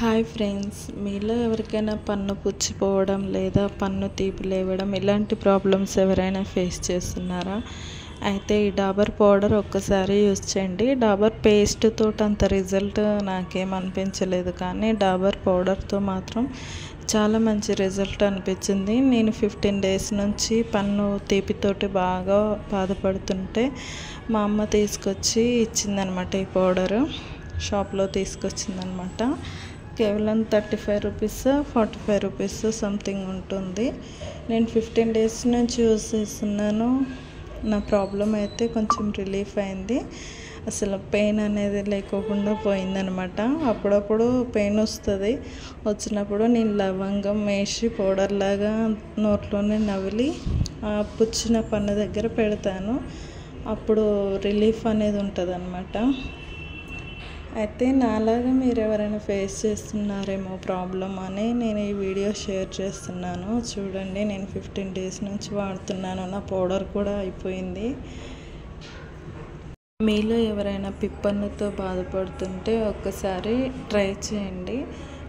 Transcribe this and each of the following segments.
Hi friends, మీలో ఎవరికైనా పన్ను పుచ్చిపోవడం లేదా పన్ను తీపి లేవడం ఇలాంటి ప్రాబ్లమ్స్ ఎవరైనా ఫేస్ చేస్తున్నారా? అయితే ఈ డాబర్ పౌడర్ ఒక్కసారి యూజ్ చేయండి. డాబర్ పేస్ట్ తోటి అంత రిజల్ట్ నాకేం అనిపించలేదు, కానీ డాబర్ పౌడర్తో మాత్రం చాలా మంచి రిజల్ట్ అనిపించింది. నేను 15 డేస్ నుంచి పన్ను తీపితోటి బాగా బాధపడుతుంటే మా అమ్మ తీసుకొచ్చి ఇచ్చిందనమాట. ఈ పౌడరు షాప్లో తీసుకొచ్చిందనమాట. కేవలం 35 రూపీస్ 45 రూపీస్ సంథింగ్ ఉంటుంది. నేను 15 డేస్ నుంచి యూజ్ చేస్తున్నాను. నా ప్రాబ్లం అయితే కొంచెం రిలీఫ్ అయింది. అసలు పెయిన్ అనేది లేకోకుండా పోయిందనమాట. అప్పుడప్పుడు పెయిన్ వస్తుంది. వచ్చినప్పుడు నేను లవంగం వేసి పౌడర్ లాగా నోట్లోనే నవిలి పుచ్చిన పన్ను దగ్గర పెడతాను. అప్పుడు రిలీఫ్ అనేది ఉంటుంది అనమాట. అయితే నాలాగా మీరు ఎవరైనా ఫేస్ చేస్తున్నారేమో ప్రాబ్లం అని నేను ఈ వీడియో షేర్ చేస్తున్నాను. చూడండి, నేను 15 డేస్ నుంచి వాడుతున్నాను. నా పౌడర్ కూడా అయిపోయింది. మీలో ఎవరైనా పిప్పన్నుతో బాధపడుతుంటే ఒక్కసారి ట్రై చేయండి.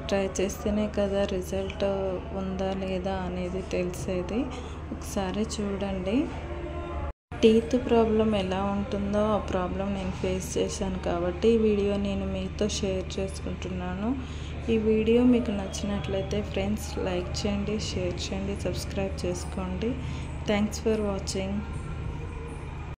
ట్రై చేస్తేనే కదా రిజల్ట్ ఉందా లేదా అనేది తెలిసేది. ఒకసారి చూడండి. టీత్ ప్రాబ్లం ఎలా ఉంటుందో ఆ ప్రాబ్లం నేను ఫేస్ చేశాను కాబట్టి ఈ వీడియో నేను మీతో షేర్ చేసుకుంటున్నాను. ఈ వీడియో మీకు నచ్చినట్లయితే ఫ్రెండ్స్ లైక్ చేయండి, షేర్ చేయండి, సబ్స్క్రైబ్ చేసుకోండి. Thanks for watching.